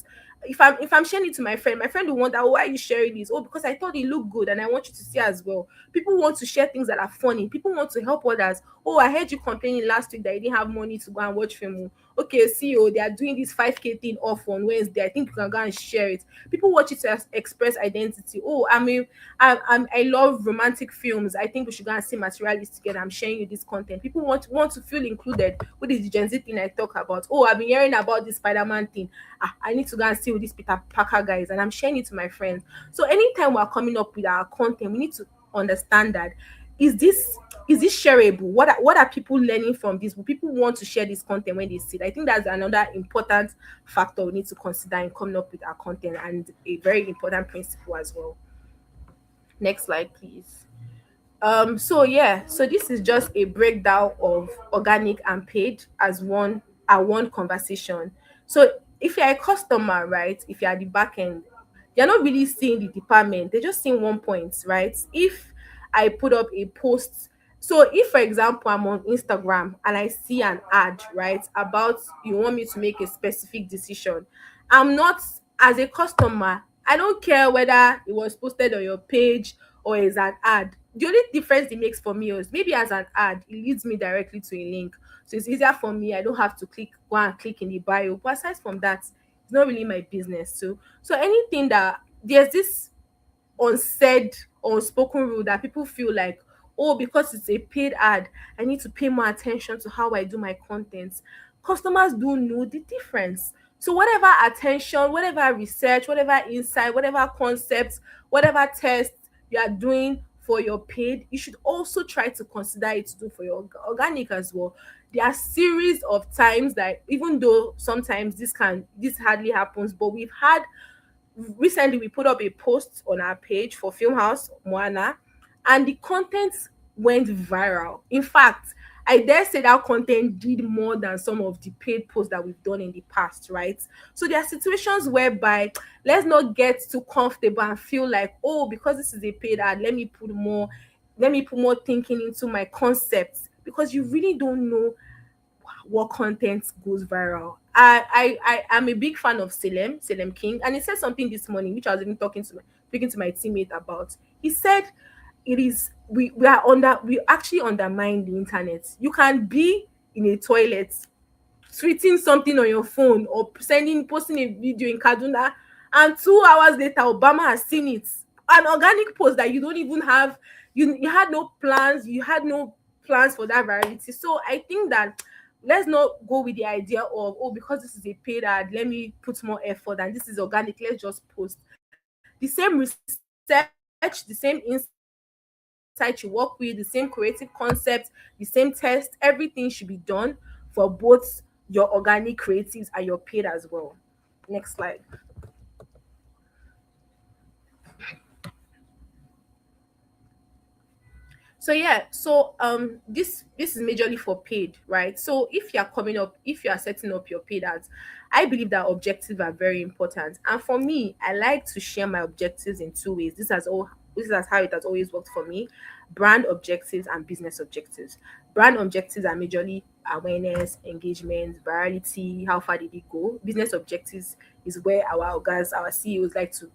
If I'm sharing it to my friend will wonder, oh, why are you sharing this? Oh, because I thought it looked good and I want you to see as well. People want to share things that are funny. People want to help others. Oh, I heard you complaining last week that you didn't have money to go and watch film. okay, see, oh, they are doing this 5K thing off on Wednesday. I think you can go and share it. People watch it to express identity. Oh, I love romantic films. I think we should go and see Materialist together. I'm sharing you this content. People want to feel included. What is the Gen Z thing I talk about? Oh, I've been hearing about this Spider-Man thing. I need to go and see with these Peter Parker guys, and I'm sharing it to my friends. So anytime we're coming up with our content, we need to understand that, is this is this shareable? What are people learning from this? Will people want to share this content when they see it? I think that's another important factor we need to consider in coming up with our content, and a very important principle as well. Next slide, please. So yeah, so this is just a breakdown of organic and paid as one conversation. So if you're a customer, right, if you're at the back end, they're not really seeing the department, they're just seeing one point, right? If I put up a post, so if for example I'm on Instagram and I see an ad, right, about you want me to make a specific decision, I'm not, as a customer, I don't care whether it was posted on your page or is an ad. The only difference it makes for me is maybe as an ad, it leads me directly to a link. So it's easier for me. I don't have to go and click in the bio. But aside from that, it's not really my business. So anything that there's this unsaid or unspoken rule that people feel like, oh, because it's a paid ad, I need to pay more attention to how I do my content. Customers do know the difference. So whatever attention, whatever research, whatever insight, whatever concepts, whatever tests you are doing for your paid, you should also try to consider it to do for your organic as well. There are series of times that, even though sometimes this hardly happens, but we've had, recently we put up a post on our page for Film House Moana, and the content went viral. In fact, I dare say that content did more than some of the paid posts that we've done in the past, right? So there are situations whereby, let's not get too comfortable and feel like, oh, because this is a paid ad, let me put more thinking into my concepts, because you really don't know what content goes viral. I am a big fan of Salem King, and he said something this morning, which I was even speaking to my teammate about. He said it is we actually undermine the internet. You can be in a toilet tweeting something on your phone or posting a video in Kaduna, and 2 hours later Obama has seen it. An organic post that you don't even have, you had no plans, for that variety. So I think that, let's not go with the idea of, oh, because this is a paid ad, let me put more effort, and this is organic, let's just post. The same research, the same insight you work with, the same creative concept, the same test, everything should be done for both your organic creatives and your paid as well. Next slide. So yeah, so this is majorly for paid, right? So if you are setting up your paid ads, I believe that objectives are very important. And for me, I like to share my objectives in two ways. This is how it has always worked for me: brand objectives and business objectives. Brand objectives are majorly awareness, engagement, virality, how far did it go. Business objectives is where our guys, our CEOs like to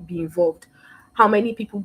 be involved. How many people,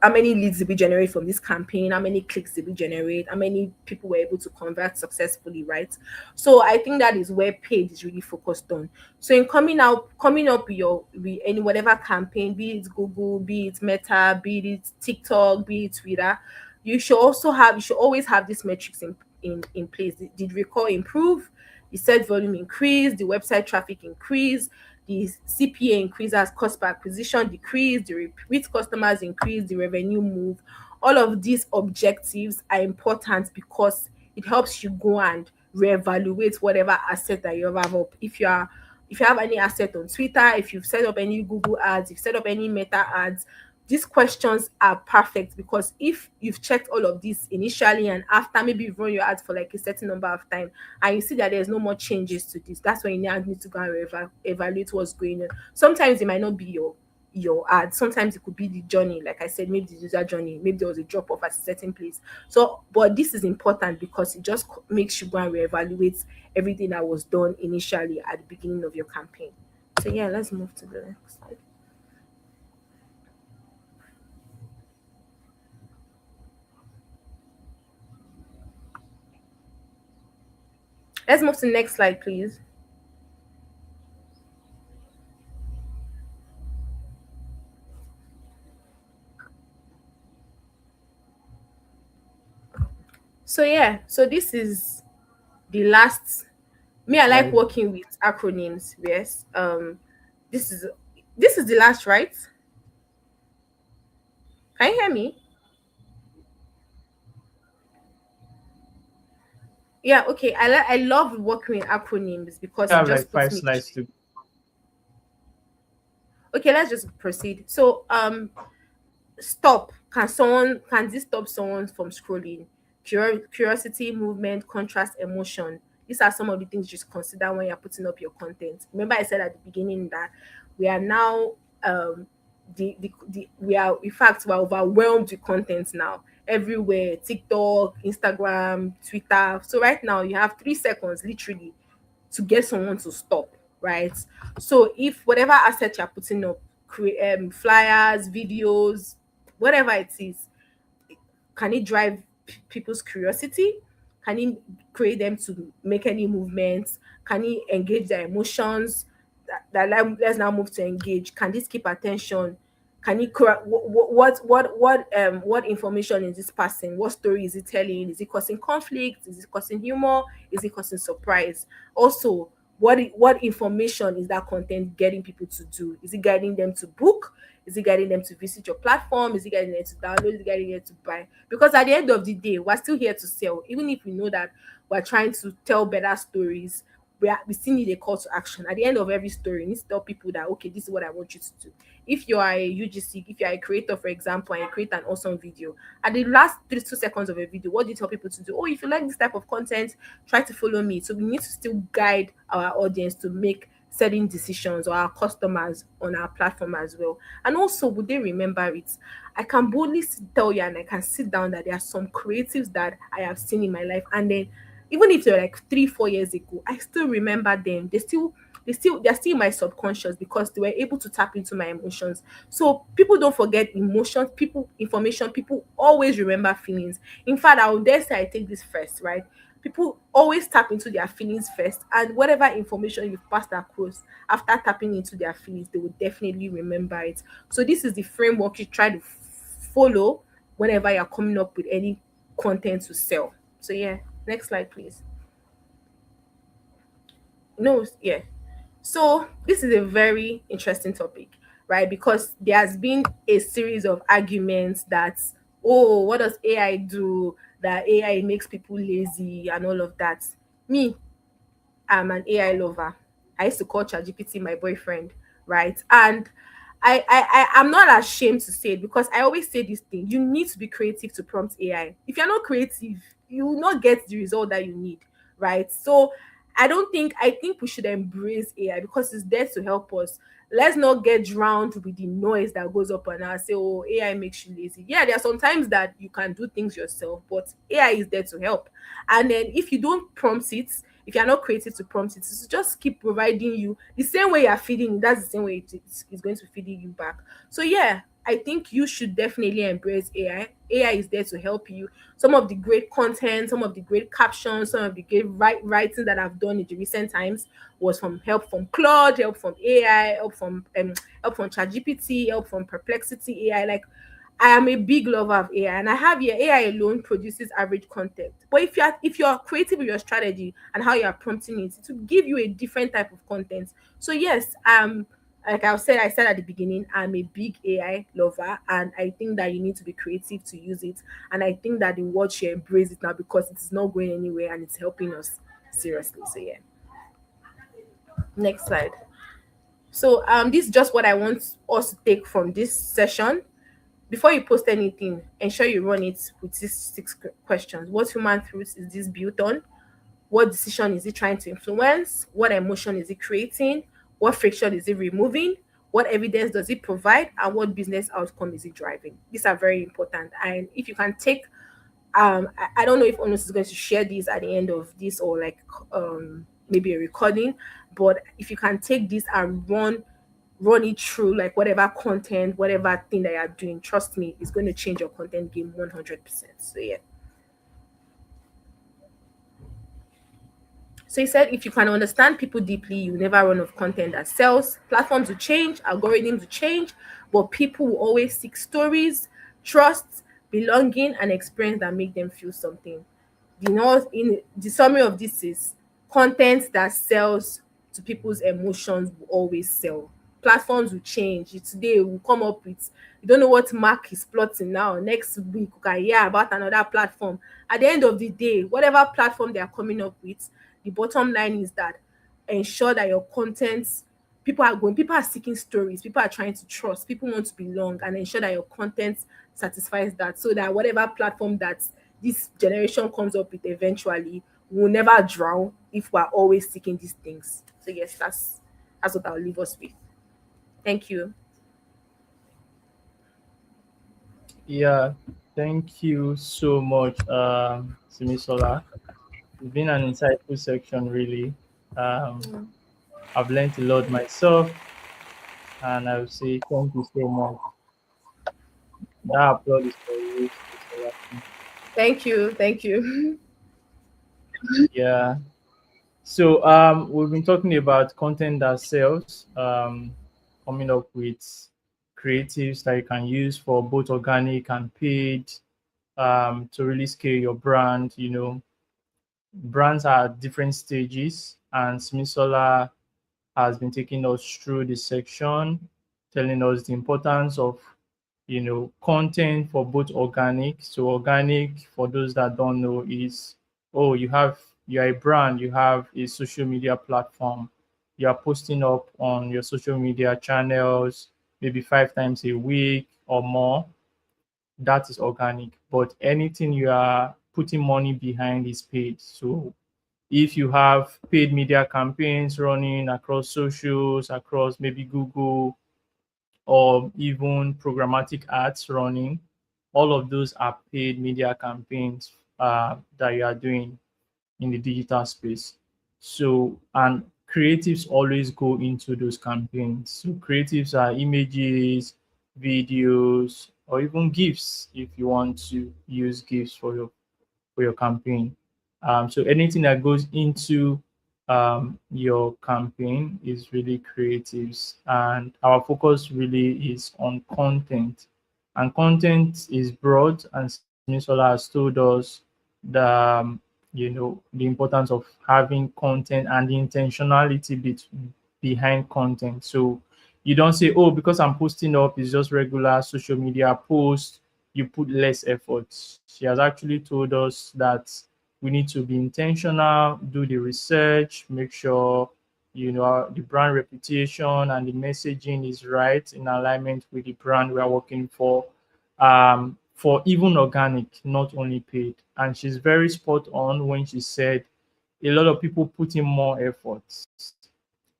how many leads did we generate from this campaign, how many clicks did we generate, how many people were able to convert successfully, right? So I think that is where paid is really focused on. So in coming up with any whatever campaign, be it Google, be it Meta, be it TikTok, be it Twitter, you should always have these metrics in place. Did recall improve, the search volume increase, the website traffic increase, the CPA increase as cost per acquisition decrease, the repeat customers increase, the revenue move. All of these objectives are important because it helps you go and reevaluate whatever asset that you have up. If you have any asset on Twitter, if you've set up any Google ads, if you've set up any Meta ads, these questions are perfect, because if you've checked all of this initially and after maybe you've run your ads for like a certain number of time and you see that there's no more changes to this, that's when you now need to go and evaluate what's going on. Sometimes it might not be your ad, sometimes it could be the journey, like I said, maybe the user journey, maybe there was a drop off at a certain place. So but this is important because it just makes you go and reevaluate everything that was done initially at the beginning of your campaign. So yeah, let's move to the next slide. Let's move to the next slide, please. So yeah, so this is the last. Me, I like Slide. working with acronyms. Yes. This is this is the last, right? Can you hear me? Yeah. Okay. I love working with acronyms because I it have like just puts five me. slides to. Okay, let's just proceed. So stop. Can this stop someone from scrolling? Curiosity, movement, contrast, emotion. These are some of the things you should consider when you're putting up your content. Remember, I said at the beginning that we are now we are, in fact, we're overwhelmed with content now everywhere. TikTok, Instagram, Twitter. So right now you have 3 seconds literally to get someone to stop, right? So if whatever asset you're putting up, flyers, videos, whatever it is, can it drive people's curiosity? Can it create them to make any movements? Can it engage their emotions? Let's now move to engage. Can this keep attention? Can it what information is this passing? What story is it telling? Is it causing conflict? Is it causing humor? Is it causing surprise? Also, what information is that content getting people to do? Is it guiding them to book? Is it guiding them to visit your platform? Is it guiding them to download? Is it guiding them to buy? Because at the end of the day, we're still here to sell. Even if we know that we're trying to tell better stories, we still need a call to action. At the end of every story, you need to tell people that, okay, this is what I want you to do. If you are a UGC, if you are a creator, for example, and you create an awesome video, at the last 2 seconds of a video, what do you tell people to do? Oh, if you like this type of content, try to follow me. So we need to still guide our audience to make certain decisions, or our customers on our platform as well. And also, would they remember it? I can boldly tell you, and I can sit down, that there are some creatives that I have seen in my life, and then even if they're like 3 4 years ago, I still remember them. They're still in my subconscious because they were able to tap into my emotions. So people don't forget emotions, people information, people always remember feelings. In fact, I would dare say I take this first, right? People always tap into their feelings first, and whatever information you've passed across after tapping into their feelings, they will definitely remember it. So this is the framework you try to follow whenever you're coming up with any content to sell. So yeah, next slide, please. No, yeah. So this is a very interesting topic, right? Because there has been a series of arguments that, oh, what does AI do? That AI makes people lazy and all of that. Me, I'm an AI lover. I used to call ChatGPT my boyfriend, right? And I'm not ashamed to say it, because I always say this thing: you need to be creative to prompt AI. If you're not creative, you will not get the result that you need, right? So I think we should embrace AI because it's there to help us. Let's not get drowned with the noise that goes up on us. Say, oh, AI makes you lazy. Yeah, there are some times that you can do things yourself, but AI is there to help. And then if you don't prompt it, if you're not creative to prompt it, it's just keep providing you the same way you're feeding, that's the same way it's going to feed you back. So yeah, I think you should definitely embrace AI. AI is there to help you. Some of the great content, some of the great captions, some of the great writing that I've done in the recent times was from help from Claude, help from AI, help from ChatGPT, help from Perplexity AI. Like, I am a big lover of AI, and I have here AI alone produces average content. But if you're creative with your strategy and how you are prompting it, it will give you a different type of content. So yes, like I said at the beginning, I'm a big AI lover, and I think that you need to be creative to use it. And I think that the world should embrace it now, because it is not going anywhere and it's helping us seriously. So yeah, next slide. So this is just what I want us to take from this session. Before you post anything, ensure you run it with these questions. What human truth is this built on? What decision is it trying to influence? What emotion is it creating? What friction is it removing? What evidence does it provide? And what business outcome is it driving? These are very important. And if you can take, I don't know if Onus is going to share these at the end of this, or like maybe a recording, but if you can take this and run it through, like whatever content, whatever thing that you're doing, trust me, it's going to change your content game 100%. So yeah. So he said, if you can understand people deeply, you never run of content that sells. Platforms will change, algorithms will change, but people will always seek stories, trust, belonging, and experience that make them feel something. In the summary of this is content that sells to people's emotions will always sell. Platforms will change. Today will come up with, you don't know what Mark is plotting now. Next week we can hear about another platform. At the end of the day, whatever platform they are coming up with, the bottom line is that ensure that your contents, people are seeking stories, people are trying to trust, people want to belong, and ensure that your content satisfies that, so that whatever platform that this generation comes up with eventually will never drown if we're always seeking these things. So yes, that's what I'll leave us with. Thank you. Yeah, thank you so much, Simisola. It's been an insightful section, really. Um, I've learned a lot myself, and I would say thank you so much. That applause is for you, Simisola. Thank you. Thank you. Yeah. So we've been talking about content that sells, coming up with creatives that you can use for both organic and paid, to really scale your brand. Brands are at different stages, and Smisola has been taking us through this section, telling us the importance of content for both organic. So organic, for those that don't know, is, oh, you're a brand, you have a social media platform, you are posting up on your social media channels maybe 5 times a week or more. That is organic. But anything you are putting money behind is paid. So if you have paid media campaigns running across socials, across maybe Google, or even programmatic ads running, all of those are paid media campaigns that you are doing in the digital space. So, and creatives always go into those campaigns. So, creatives are images, videos, or even GIFs if you want to use GIFs for your campaign. So anything that goes into your campaign is really creatives, and our focus really is on content. And content is broad, and Simisola has told us the the importance of having content and the intentionality behind content. So you don't say, oh, because I'm posting up, it's just regular social media post, you put less effort. She has actually told us that we need to be intentional, do the research, make sure the brand reputation and the messaging is right in alignment with the brand we are working for even organic, not only paid. And she's very spot on when she said a lot of people put in more effort,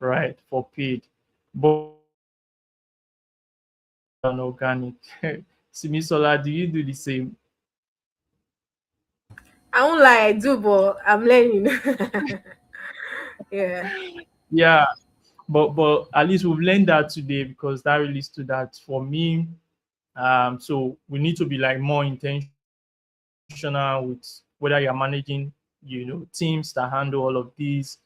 right, for paid, but on organic. Simisola, do you do the same? I won't lie, I do, but I'm learning. Yeah. Yeah, but at least we've learned that today, because that really stood out for me. So we need to be like more intentional with whether you're managing, teams that handle all of these,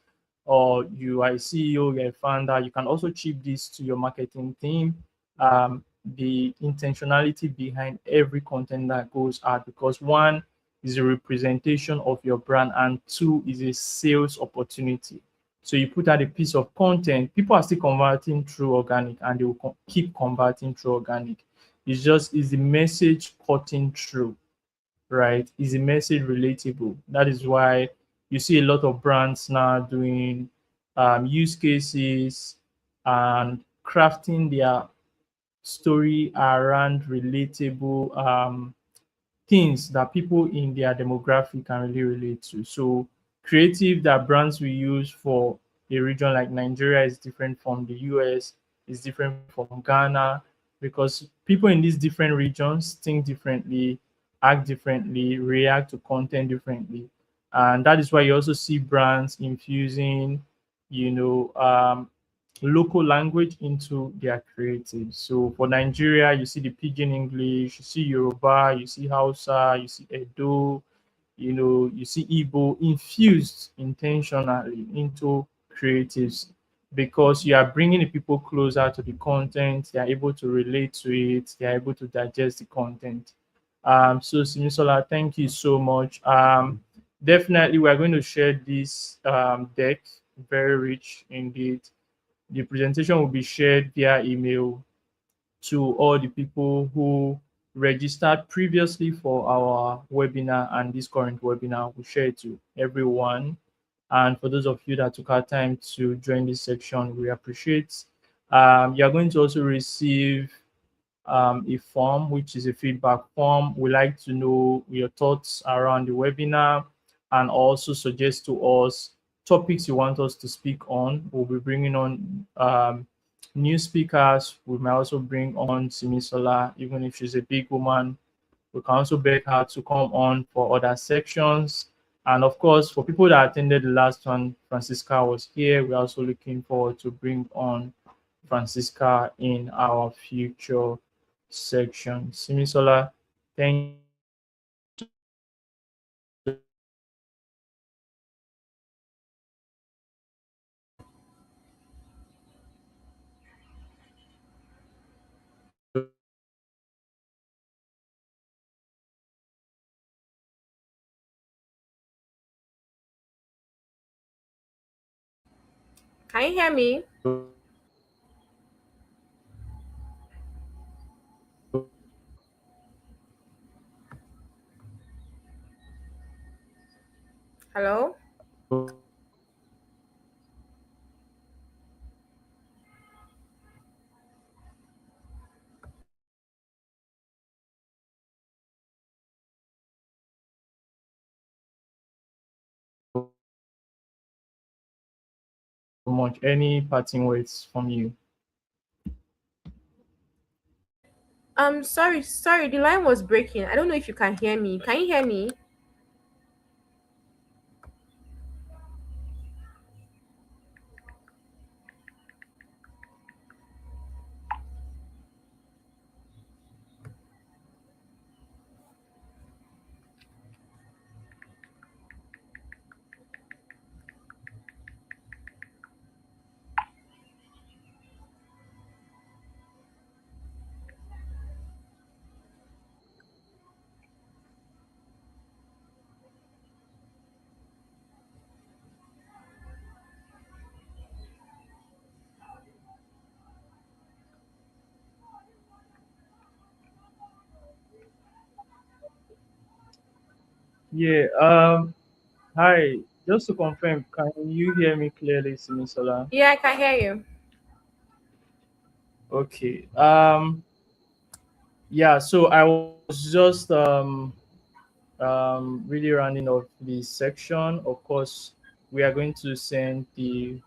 or you are a CEO, you're a founder. You can also chip this to your marketing team. The intentionality behind every content that goes out, because one is a representation of your brand, and two is a sales opportunity. So you put out a piece of content, people are still converting through organic, and they will keep converting through organic. It's just, is the message cutting through, right? Is the message relatable? That is why you see a lot of brands now doing use cases and crafting their story around relatable things that people in their demographic can really relate to. So creative that brands we use for a region like Nigeria is different from the US, is different from Ghana, because people in these different regions think differently, act differently, react to content differently. And that is why you also see brands infusing, you know, um, local language into their creatives. So for Nigeria, you see the Pidgin English, you see Yoruba, you see Hausa, you see Edo, you see Igbo infused intentionally into creatives because you are bringing the people closer to the content. They are able to relate to it. They are able to digest the content. So Simisola, thank you so much. Definitely, we are going to share this deck, very rich indeed. The presentation will be shared via email to all the people who registered previously for our webinar and this current webinar. We share it to everyone. And for those of you that took our time to join this section, we appreciate. You are going to also receive a form, which is a feedback form. We like to know your thoughts around the webinar and also suggest to us topics you want us to speak on. We'll be bringing on new speakers. We might also bring on Simisola, even if she's a big woman. We can also beg her to come on for other sections. And of course, for people that attended the last one, Francisca was here. We're also looking forward to bring on Francisca in our future section. Simisola, thank you. Can you hear me? Hello? So much. Any parting words from you? Sorry, the line was breaking. I don't know if you can hear me. Can you hear me? Yeah. Hi. Just to confirm, can you hear me clearly, Simisola? Yeah, I can hear you. Okay. Yeah. So I was just really rounding off this section. Of course, we are going to send the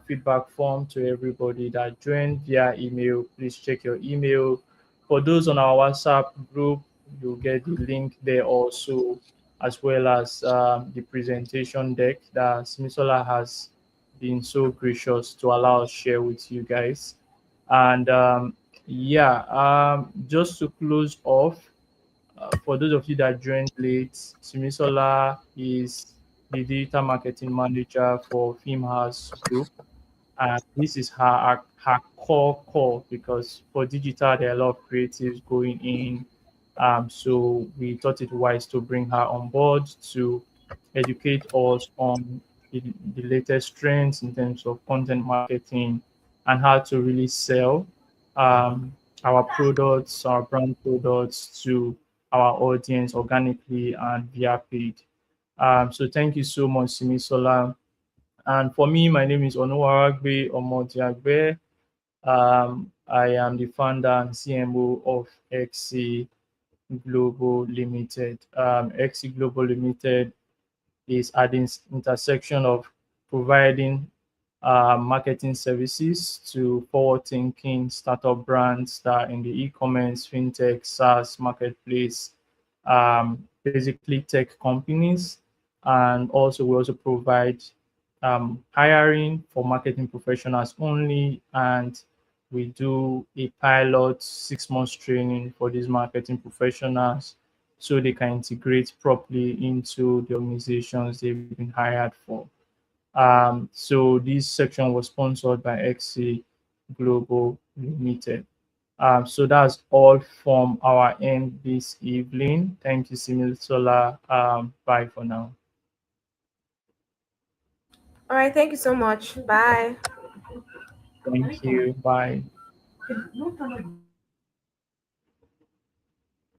feedback form to everybody that joined via email. Please check your email. For those on our WhatsApp group, you'll get the link there also, as well as the presentation deck that Simisola has been so gracious to allow us share with you guys. And yeah, just to close off, for those of you that joined late, Simisola is the digital marketing manager for FilmHouse Group. This is her core because for digital there are a lot of creatives going in. So we thought it wise to bring her on board to educate us on the latest trends in terms of content marketing and how to really sell um, our products, our brand products to our audience organically and via paid. So thank you so much, Simisola. And for me, my name is Onuwaragbe Omotiagbe. I am the founder and CMO of XC Global Limited. XC Global Limited is at the intersection of providing marketing services to forward-thinking startup brands that are in the e-commerce, fintech, SaaS marketplace, basically tech companies. And also we also provide hiring for marketing professionals only, and we do a pilot 6 months training for these marketing professionals so they can integrate properly into the organizations they've been hired for. So this section was sponsored by XC Global Limited. So that's all from our end this evening. Thank you, Simisola. Bye for now. All right, thank you so much. Bye. Thank you. Bye.